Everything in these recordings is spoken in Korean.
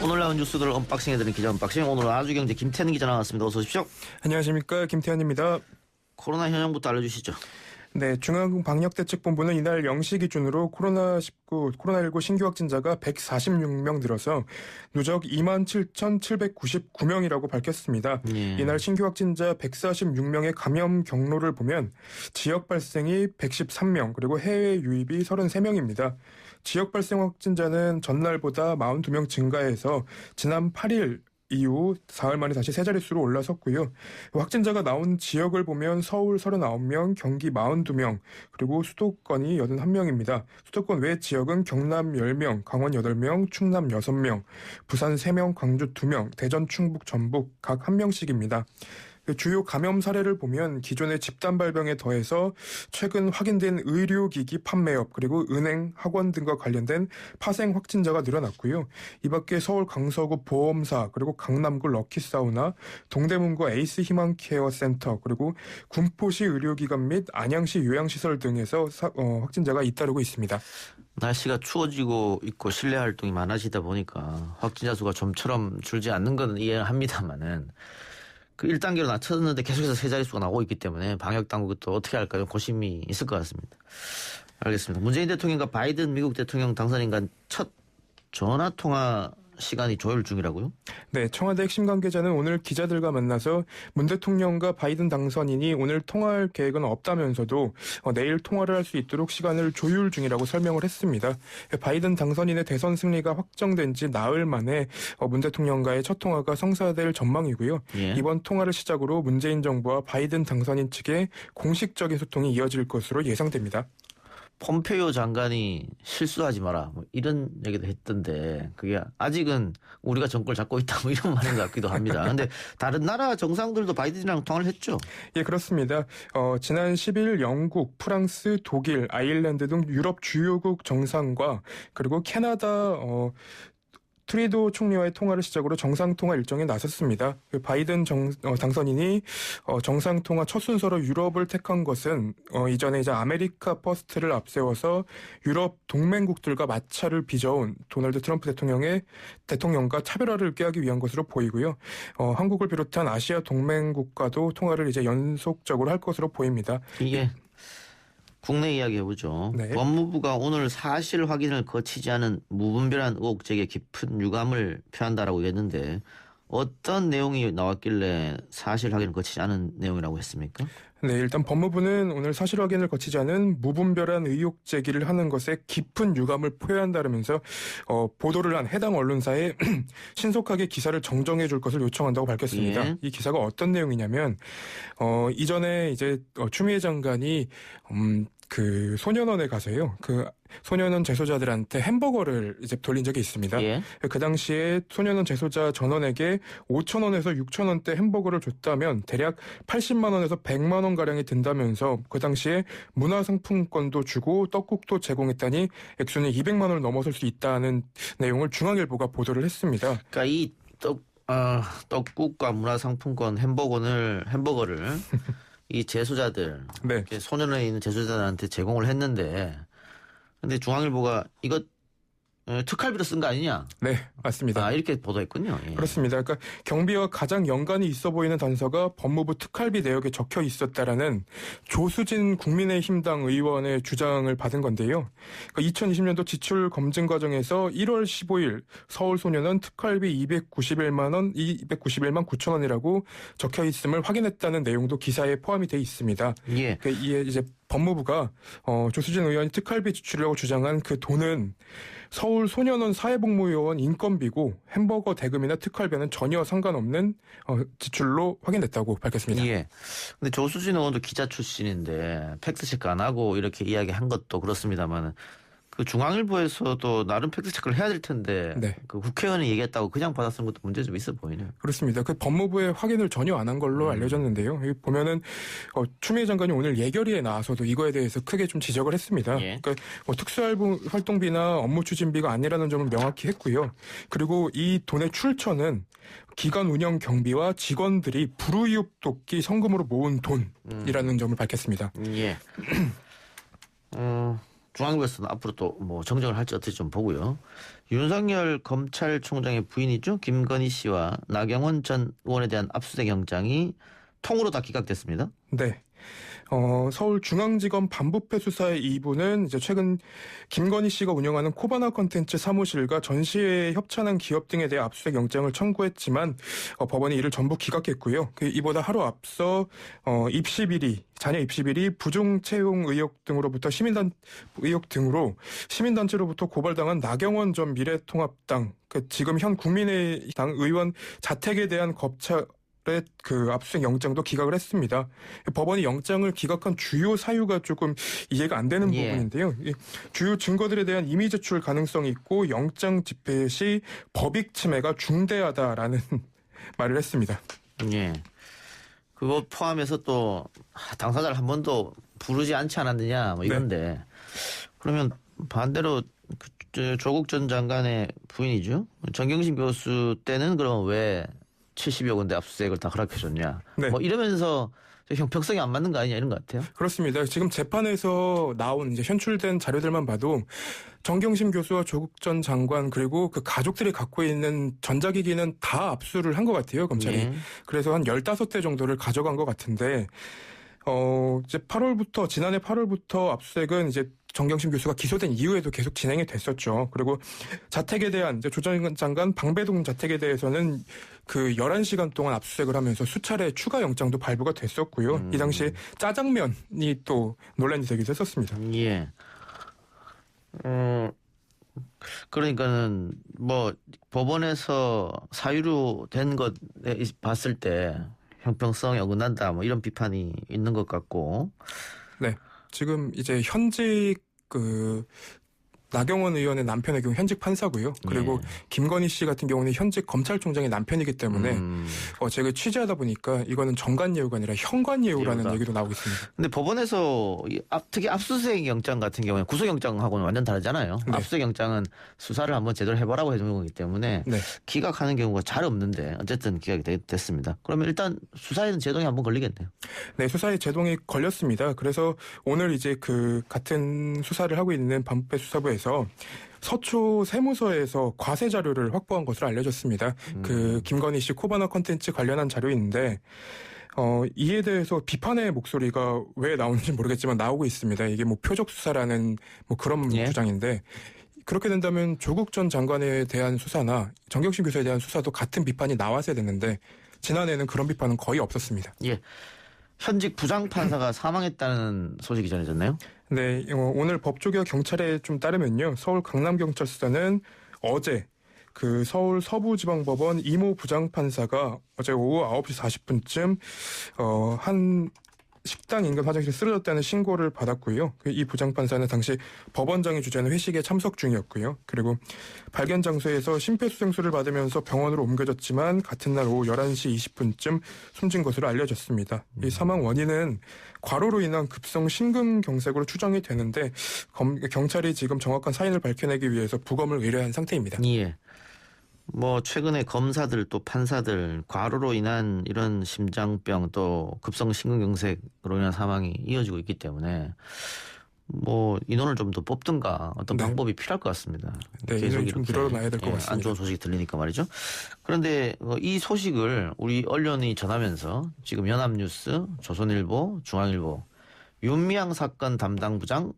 오늘 나온 뉴스들을 언박싱해드리는 기자 언박싱. 오늘은 아주경제 김태현 기자 나왔습니다. 어서 오십시오. 안녕하십니까, 김태현입니다. 코로나 현황부터 알려주시죠. 네, 중앙방역대책본부는 이날 0시 기준으로 코로나19 신규 확진자가 146명 늘어서 누적 27,799명이라고 밝혔습니다. 예. 이날 신규 확진자 146명의 감염 경로를 보면 지역 발생이 113명, 그리고 해외 유입이 33명입니다. 지역 발생 확진자는 전날보다 42명 증가해서 지난 8일 이후 사흘 만에 다시 세 자릿수로 올라섰고요. 확진자가 나온 지역을 보면 서울 39명, 경기 42명, 그리고 수도권이 81명입니다. 수도권 외 지역은 경남 10명, 강원 8명, 충남 6명, 부산 3명, 광주 2명, 대전, 충북, 전북 각 1명씩입니다. 주요 감염 사례를 보면 기존의 집단 발병에 더해서 최근 확인된 의료기기 판매업, 그리고 은행, 학원 등과 관련된 파생 확진자가 늘어났고요. 이 밖에 서울 강서구 보험사, 그리고 강남구 럭키사우나, 동대문구 에이스 희망케어센터, 그리고 군포시 의료기관 및 안양시 요양시설 등에서 확진자가 잇따르고 있습니다. 날씨가 추워지고 있고 실내 활동이 많아지다 보니까 확진자 수가 좀처럼 줄지 않는 건 이해합니다만은 그 1단계로 낮췄는데 계속해서 세 자릿수가 나오고 있기 때문에 방역당국이 또 어떻게 할까 좀 고심이 있을 것 같습니다. 알겠습니다. 문재인 대통령과 바이든 미국 대통령 당선인 간 첫 전화통화 시간이 조율 중이라고요? 네, 청와대 핵심 관계자는 오늘 기자들과 만나서 문 대통령과 바이든 당선인이 오늘 통화할 계획은 없다면서도 내일 통화를 할 수 있도록 시간을 조율 중이라고 설명을 했습니다. 바이든 당선인의 대선 승리가 확정된 지 나흘 만에 문 대통령과의 첫 통화가 성사될 전망이고요. 예. 이번 통화를 시작으로 문재인 정부와 바이든 당선인 측의 공식적인 소통이 이어질 것으로 예상됩니다. 폼페이오 장관이 실수하지 마라 뭐 이런 얘기도 했던데 그게 아직은 우리가 정권을 잡고 있다 뭐 이런 말인 것 같기도 합니다. 그런데 다른 나라 정상들도 바이든이랑 통화를 했죠? 예, 그렇습니다. 지난 10일 영국, 프랑스, 독일, 아일랜드 등 유럽 주요국 정상과 그리고 캐나다 트리도 총리와의 통화를 시작으로 정상통화 일정에 나섰습니다. 바이든 당선인이 정상통화 첫 순서로 유럽을 택한 것은 이전에 이제 아메리카 퍼스트를 앞세워서 유럽 동맹국들과 마찰을 빚어온 도널드 트럼프 대통령과 차별화를 꾀하기 위한 것으로 보이고요. 한국을 비롯한 아시아 동맹국과도 통화를 이제 연속적으로 할 것으로 보입니다. 이게 국내 이야기 해보죠. 네. 법무부가 오늘 사실 확인을 거치지 않은 무분별한 의혹 제기에 깊은 유감을 표한다라고 했는데 어떤 내용이 나왔길래 사실 확인을 거치지 않은 내용이라고 했습니까? 네, 일단 법무부는 오늘 사실 확인을 거치지 않은 무분별한 의혹 제기를 하는 것에 깊은 유감을 표한다면서 보도를 한 해당 언론사에 신속하게 기사를 정정해 줄 것을 요청한다고 밝혔습니다. 예. 이 기사가 어떤 내용이냐면 이전에 이제 추미애 장관이 그 소년원에 가서요. 그 소년원 재소자들한테 햄버거를 이제 돌린 적이 있습니다. 예. 그 당시에 소년원 재소자 전원에게 5,000원에서 6,000원대 햄버거를 줬다면 대략 80만 원에서 100만 원 가량이 든다면서 그 당시에 문화상품권도 주고 떡국도 제공했다니 액수는 200만 원을 넘어설 수 있다는 내용을 중앙일보가 보도를 했습니다. 그러니까 이 떡국과 문화상품권 햄버거를 이 재소자들, 네. 소년원에 있는 재소자들한테 제공을 했는데, 근데 중앙일보가 이거 특활비로 쓴 거 아니냐? 네, 맞습니다. 이렇게 보도했군요. 예. 그렇습니다. 그러니까 경비와 가장 연관이 있어 보이는 단서가 법무부 특활비 내역에 적혀 있었다라는 조수진 국민의힘당 의원의 주장을 받은 건데요. 그러니까 2020년도 지출 검증 과정에서 1월 15일 서울소년원 특활비 291만 9천 원이라고 적혀 있음을 확인했다는 내용도 기사에 포함이 돼 있습니다. 예. 그러니까 이에 이제 법무부가 조수진 의원이 특활비 지출이라고 주장한 그 돈은 서울소년원 사회복무요원 인건비고 햄버거 대금이나 특활비는 전혀 상관없는 지출로 확인됐다고 밝혔습니다. 예. 근데 조수진 의원도 기자 출신인데 팩트체크 안 하고 이렇게 이야기한 것도 그렇습니다만 그 중앙일보에서도 나름 팩트체크를 해야 될 텐데 네. 그 국회의원이 얘기했다고 그냥 받아 쓴 것도 문제 좀 있어 보이네요. 그렇습니다. 그 법무부의 확인을 전혀 안 한 걸로 알려졌는데요. 여기 보면은 추미애 장관이 오늘 예결위에 나와서도 이거에 대해서 크게 좀 지적을 했습니다. 예. 그러니까 특수활동비나 업무 추진비가 아니라는 점을 명확히 했고요. 그리고 이 돈의 출처는 기관 운영 경비와 직원들이 불우이웃 돕기 성금으로 모은 돈이라는 점을 밝혔습니다. 예. 중앙일보에서는 앞으로 또 뭐 정정을 할지 어떻게 좀 보고요. 윤석열 검찰총장의 부인이죠. 김건희 씨와 나경원 전 의원에 대한 압수수색 영장이 통으로 다 기각됐습니다. 네. 서울중앙지검 반부패 수사의 2부는 이제 최근 김건희 씨가 운영하는 코바나 컨텐츠 사무실과 전시회에 협찬한 기업 등에 대해 압수수색 영장을 청구했지만 법원이 이를 전부 기각했고요. 이보다 하루 앞서 자녀 입시 비리, 부정 채용 의혹 등으로부터 시민단체로부터 고발당한 나경원 전 미래통합당, 지금 현 국민의당 의원 자택에 대한 검찰의 그 압수수색 영장도 기각을 했습니다. 법원이 영장을 기각한 주요 사유가 조금 이해가 안 되는 부분인데요. 이 주요 증거들에 대한 임의 제출 가능성이 있고 영장 집행 시 법익 침해가 중대하다라는 말을 했습니다. 예. 그거 포함해서 또 당사자를 한 번도 부르지 않지 않았느냐 뭐 이런데 네. 그러면 반대로 조국 전 장관의 부인이죠. 정경심 교수 때는 그럼 왜 70여 군데 압수수색을 다 허락해줬냐. 네. 뭐 이러면서 형평성이 안 맞는 거 아니냐 이런 것 같아요. 그렇습니다. 지금 재판에서 나온 이제 현출된 자료들만 봐도 정경심 교수와 조국 전 장관 그리고 그 가족들이 갖고 있는 전자기기는 다 압수를 한 것 같아요, 검찰이. 예. 그래서 한 15대 정도를 가져간 것 같은데 이제 지난해 8월부터 압수수색은 이제 정경심 교수가 기소된 이후에도 계속 진행이 됐었죠. 그리고 자택에 대한 이제 조 전 장관 방배동 자택에 대해서는 그 11시간 동안 압수수색을 하면서 수차례 추가 영장도 발부가 됐었고요. 이 당시에 짜장면이 또 논란이 되기도 했었습니다. 예. 그러니까는 뭐 법원에서 사유로 된 것 봤을 때 형평성에 어긋난다 뭐 이런 비판이 있는 것 같고. 네. 지금 이제 현직 나경원 의원의 남편의 경우 현직 판사고요. 그리고 예. 김건희 씨 같은 경우는 현직 검찰총장의 남편이기 때문에 제가 취재하다 보니까 이거는 정관예우가 아니라 현관예우라는 예우다. 얘기도 나오고 있습니다. 근데 법원에서 특히 압수수색 영장 같은 경우는 구속영장하고는 완전 다르잖아요. 네. 압수수색 영장은 수사를 한번 제대로 해보라고 해주는 거기 때문에 네. 기각하는 경우가 잘 없는데 어쨌든 기각이 됐습니다. 그러면 일단 수사에는 제동이 한번 걸리겠네요. 네, 수사에 제동이 걸렸습니다. 그래서 오늘 이제 그 같은 수사를 하고 있는 반부패 수사부에서 서초 세무서에서 과세 자료를 확보한 것으로 알려졌습니다. 그 김건희 씨 코바나 컨텐츠 관련한 자료인데 이에 대해서 비판의 목소리가 왜 나오는지 모르겠지만 나오고 있습니다. 이게 뭐 표적 수사라는 뭐 그런 예. 주장인데 그렇게 된다면 조국 전 장관에 대한 수사나 정경심 교수에 대한 수사도 같은 비판이 나왔어야 됐는데 지난해는 그런 비판은 거의 없었습니다. 예. 현직 부장판사가 사망했다는 소식이 전해졌나요? 네, 오늘 법조계와 경찰에 좀 따르면요. 서울 강남경찰서는 어제 그 서울 서부지방법원 이모 부장판사가 어제 오후 9시 40분쯤 한 식당 인근 화장실에 쓰러졌다는 신고를 받았고요. 이 부장판사는 당시 법원장이 주재하는 회식에 참석 중이었고요. 그리고 발견 장소에서 심폐소생술을 받으면서 병원으로 옮겨졌지만 같은 날 오후 11시 20분쯤 숨진 것으로 알려졌습니다. 이 사망 원인은 과로로 인한 급성 심근경색으로 추정이 되는데 경찰이 지금 정확한 사인을 밝혀내기 위해서 부검을 의뢰한 상태입니다. 예. 뭐 최근에 검사들 또 판사들 과로로 인한 이런 심장병 또 급성 심근경색으로 인한 사망이 이어지고 있기 때문에 뭐 인원을 좀 더 뽑든가 어떤 네. 방법이 필요할 것 같습니다. 네, 인원이 좀 늘어나야 될 것 같습니다. 안 좋은 소식이 들리니까 말이죠. 그런데 이 소식을 우리 언론이 전하면서 지금 연합뉴스, 조선일보, 중앙일보 윤미향 사건 담당 부장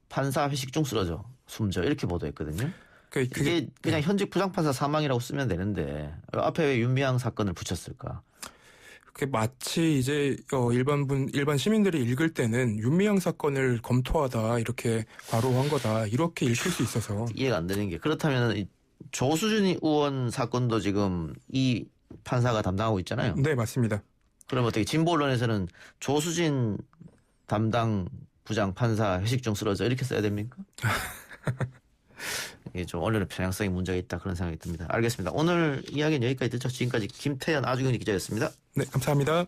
판사 회식 중 쓰러져 숨져 이렇게 보도했거든요. 이게 그냥 현직 부장판사 사망이라고 쓰면 되는데 앞에 왜 윤미향 사건을 붙였을까? 그게 마치 이제 일반 시민들이 읽을 때는 윤미향 사건을 검토하다 이렇게 과로한 거다 이렇게 읽힐 수 있어서 이해가 안 되는 게 그렇다면 이 조수진 의원 사건도 지금 이 판사가 담당하고 있잖아요. 네, 맞습니다. 그럼 어떻게 진보 언론에서는 조수진 담당 부장 판사 회식 중 쓰러져 이렇게 써야 됩니까? 이게 좀 언론의 편향성에 문제가 있다 그런 생각이 듭니다. 알겠습니다. 오늘 이야기는 여기까지 듣죠. 지금까지 김태현 아주경리 기자였습니다. 네, 감사합니다.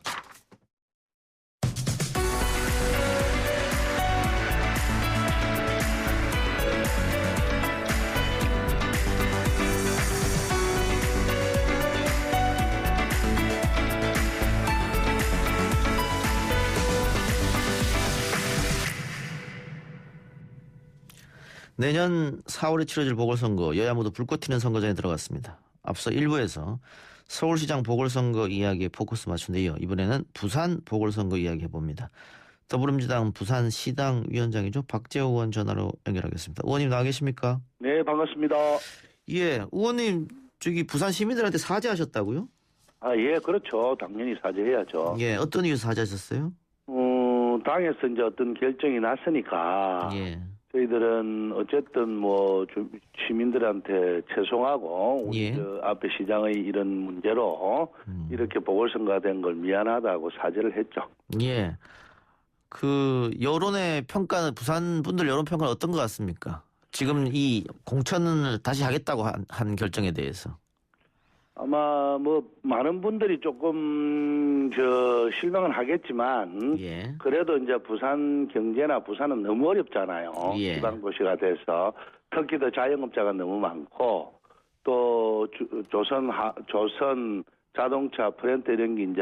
내년 4월에 치러질 보궐선거 여야 모두 불꽃 튀는 선거전에 들어갔습니다. 앞서 1부에서 서울시장 보궐선거 이야기에 포커스 맞춘 데 이어 이번에는 부산 보궐선거 이야기 해봅니다. 더불어민주당 부산시당 위원장이죠. 박재호 의원 전화로 연결하겠습니다. 의원님 나와 계십니까? 네, 반갑습니다. 예, 의원님 저기 부산 시민들한테 사죄하셨다고요? 아, 예, 그렇죠. 당연히 사죄해야죠. 예, 어떤 이유에서 사죄하셨어요? 당에서 이제 어떤 결정이 났으니까 예, 저희들은 어쨌든 뭐 시민들한테 죄송하고 우리 예. 저 앞에 시장의 이런 문제로 이렇게 보궐선거가 된 걸 미안하다고 사죄를 했죠. 예. 그 여론의 평가는 부산 분들 여론 평가는 어떤 것 같습니까? 지금 이 공천을 다시 하겠다고 한 결정에 대해서. 아마 뭐 많은 분들이 조금 실망은 하겠지만 예. 그래도 이제 부산 경제나 부산은 너무 어렵잖아요. 예. 지방 도시가 돼서 특히 더 자영업자가 너무 많고 또 조선 자동차 프렌트 이런 게 이제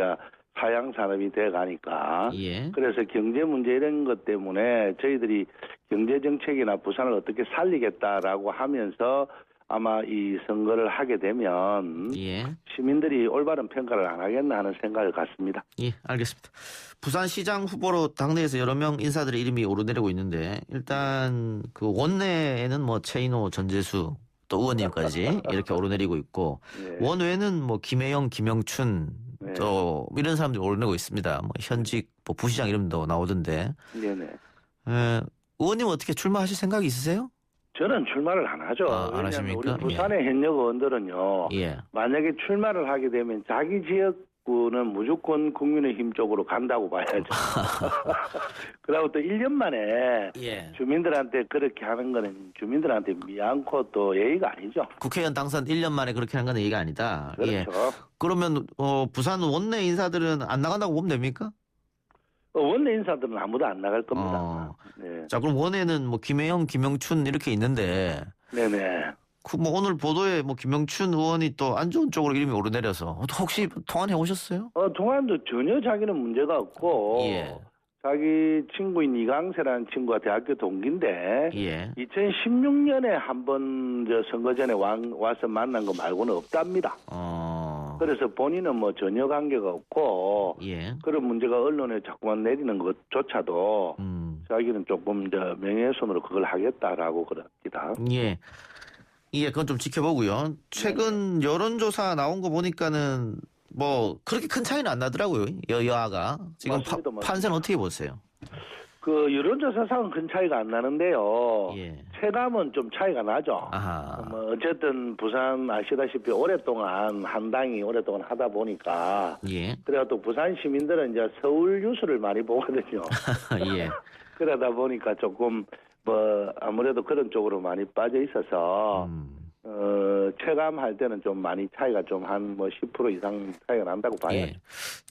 사양 산업이 돼 가니까 예. 그래서 경제 문제 이런 것 때문에 저희들이 경제 정책이나 부산을 어떻게 살리겠다라고 하면서 아마 이 선거를 하게 되면 예. 시민들이 올바른 평가를 안 하겠나 하는 생각을 갖습니다. 예, 알겠습니다. 부산시장 후보로 당내에서 여러 명 인사들의 이름이 오르내리고 있는데 일단 그 원내에는 뭐 최인호, 전재수 또 의원님까지 이렇게 오르내리고 있고 네. 원외에는 뭐 김혜영, 김영춘 네. 또 이런 사람들이 오르내고 있습니다. 뭐 현직 뭐 부시장 이름도 나오던데 네네. 의원님 어떻게 출마하실 생각이 있으세요? 저는 출마를 안 하죠. 안 왜냐하면 하십니까? 우리 부산의 현역 의원들은요. 예. 만약에 출마를 하게 되면 자기 지역구는 무조건 국민의힘 쪽으로 간다고 봐야죠. 그리고 또 1년 만에 예. 주민들한테 그렇게 하는 거는 주민들한테 미안코 또 예의가 아니죠. 국회의원 당선 1년 만에 그렇게 하는 건 얘기가 아니다. 그렇죠. 예. 그러면 부산 원내 인사들은 안 나간다고 보면 됩니까? 원내 인사들은 아무도 안 나갈 겁니다. 네. 자, 그럼 원에는 뭐 김혜영, 김영춘 이렇게 있는데 네네. 그 뭐 오늘 보도에 뭐 김영춘 의원이 또 안 좋은 쪽으로 이름이 오르내려서 혹시 통화해 오셨어요? 동안도 전혀 자기는 문제가 없고 예. 자기 친구인 이강세라는 친구가 대학교 동기인데 예. 2016년에 한 번 선거 전에 와서 만난 거 말고는 없답니다. 그래서 본인은 뭐 전혀 관계가 없고 예. 그런 문제가 언론에 자꾸만 내리는 것조차도 자기는 조금 명예훼손으로 그걸 하겠다라고 그럽니다. 예. 예, 그건 좀 지켜보고요. 최근 여론조사 나온 거 보니까는 뭐 그렇게 큰 차이는 안 나더라고요. 여야가. 지금 맞습니다. 판세는 어떻게 보세요? 그 여론조사상은 큰 차이가 안 나는데요. 예. 체감은 좀 차이가 나죠. 아하. 뭐 어쨌든 부산 아시다시피 오랫동안 한 당이 오랫동안 하다 보니까 예. 그래가 또 부산 시민들은 이제 서울 뉴스를 많이 보거든요. 예. 그러다 보니까 조금 뭐 아무래도 그런 쪽으로 많이 빠져 있어서 체감할 때는 좀 많이 차이가 좀 한 뭐 10% 이상 차이가 난다고 봐요. 예.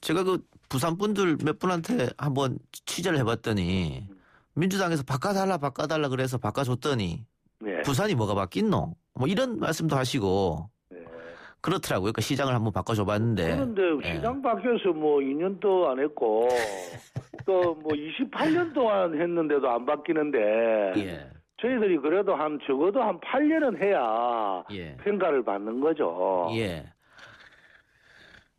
제가 그 부산 분들 몇 분한테 한번 취재를 해봤더니 민주당에서 바꿔달라 그래서 바꿔줬더니 네. 부산이 뭐가 바뀌노? 뭐 이런 말씀도 하시고 네. 그렇더라고요. 그러니까 시장을 한번 바꿔줘봤는데. 그런데 시장 바뀌어서 뭐 2년도 안 했고 또 뭐 28년 동안 했는데도 안 바뀌는데 예. 저희들이 그래도 적어도 한 8년은 해야 예. 평가를 받는 거죠. 예.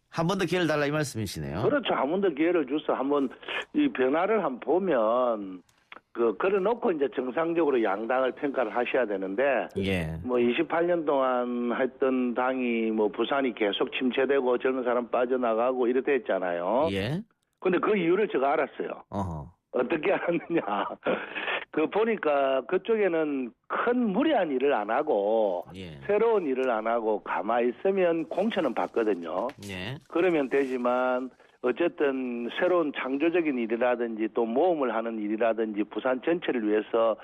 한 번 더 기회를 달라 이 말씀이시네요. 그렇죠. 한 번 더 기회를 줘서 한번 이 변화를 한번 보면 걸어놓고 이제 정상적으로 양당을 평가를 하셔야 되는데 예. 뭐 28년 동안 했던 당이 뭐 부산이 계속 침체되고 젊은 사람 빠져나가고 이렇게 했잖아요. 예. 근데 그 이유를 제가 알았어요. 어허. 어떻게 알았느냐. 보니까 그쪽에는 큰 무리한 일을 안 하고 예. 새로운 일을 안 하고 가만히 있으면 공천은 받거든요. 예. 그러면 되지만 어쨌든 새로운 창조적인 일이라든지 또 모험을 하는 일이라든지 부산 전체를 위해서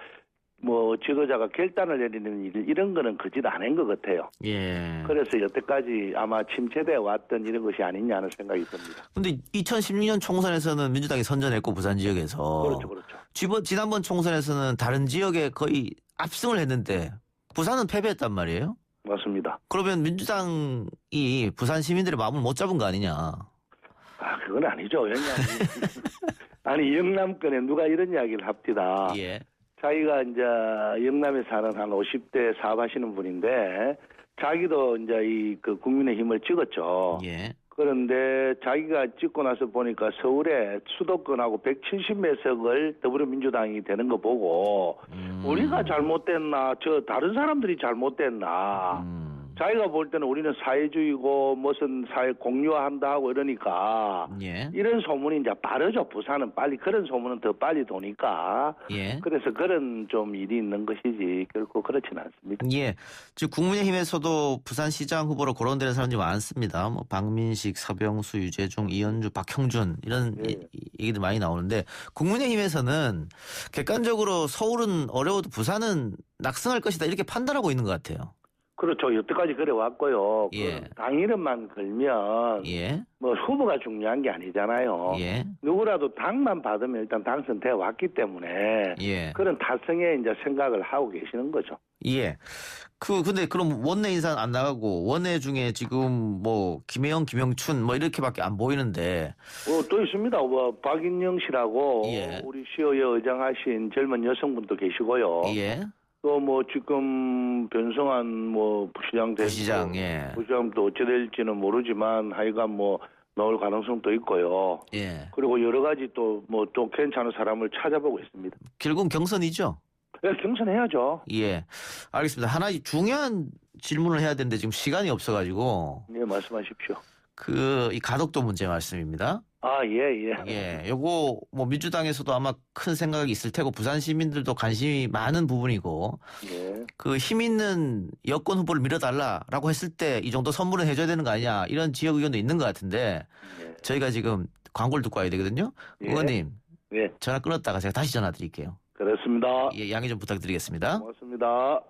뭐 지도자가 결단을 내리는 일 이런 거는 그 짓 안 한 것 같아요. 예. 그래서 여태까지 아마 침체돼 왔던 이런 것이 아니냐 하는 생각이 듭니다. 근데 2016년 총선에서는 민주당이 선전했고 부산 지역에서. 그렇죠, 그렇죠. 지난번 총선에서는 다른 지역에 거의 압승을 했는데 부산은 패배했단 말이에요. 맞습니다. 그러면 민주당이 부산 시민들의 마음을 못 잡은 거 아니냐? 그건 아니죠. 왜냐하면 아니 영남권에 누가 이런 이야기를 합디다. 예. 자기가 이제 영남에 사는 한 50대 사업하시는 분인데 자기도 이제 그 국민의힘을 찍었죠. 예. 그런데 자기가 찍고 나서 보니까 서울에 수도권하고 170몇 석을 더불어민주당이 되는 거 보고 우리가 잘못됐나, 저 다른 사람들이 잘못됐나. 자기가 볼 때는 우리는 사회주의고 무슨 사회 공유화한다 하고 이러니까 예. 이런 소문이 이제 빠르죠. 부산은 빨리 그런 소문은 더 빨리 도니까. 예. 그래서 그런 좀 일이 있는 것이지 결코 그렇지는 않습니다. 예. 즉 국민의힘에서도 부산시장 후보로 거론되는 사람들이 많습니다. 뭐 박민식, 서병수, 유재중, 이현주, 박형준 이런 얘기들 많이 나오는데 국민의힘에서는 객관적으로 서울은 어려워도 부산은 낙승할 것이다 이렇게 판단하고 있는 것 같아요. 그렇죠. 여태까지 그래 왔고요. 예. 당 이름만 걸면 예. 뭐 후보가 중요한 게 아니잖아요. 예. 누구라도 당만 받으면 일단 당선돼 왔기 때문에 예. 그런 달성에 이제 생각을 하고 계시는 거죠. 예. 근데 그럼 원내 인사는 안 나가고 원내 중에 지금 뭐 김혜영, 김영춘 뭐 이렇게밖에 안 보이는데. 또 있습니다. 뭐 박인영 씨라고 예. 우리 시의회 의장하신 젊은 여성분도 계시고요. 예. 또 뭐 지금 변성한 뭐 부시장 되고 부시장, 예. 부시장도 어찌 될지는 모르지만 하여간 뭐 나올 가능성도 있고요. 예. 그리고 여러 가지 또 뭐 또 괜찮은 사람을 찾아보고 있습니다. 결국은 경선이죠. 네, 경선해야죠. 예. 알겠습니다. 하나 중요한 질문을 해야 되는데 지금 시간이 없어가지고 네, 말씀하십시오. 이 가덕도 문제 말씀입니다. 아, 예. 예. 요거 뭐 민주당에서도 아마 큰 생각이 있을 테고 부산 시민들도 관심이 많은 부분이고 예. 그 힘 있는 여권 후보를 밀어달라라고 했을 때 이 정도 선물은 해줘야 되는 거 아니냐 이런 지역 의견도 있는 것 같은데 예. 저희가 지금 광고를 듣고 와야 되거든요. 예. 의원님 예. 전화 끊었다가 제가 다시 전화 드릴게요. 그렇습니다. 예, 양해 좀 부탁드리겠습니다. 고맙습니다.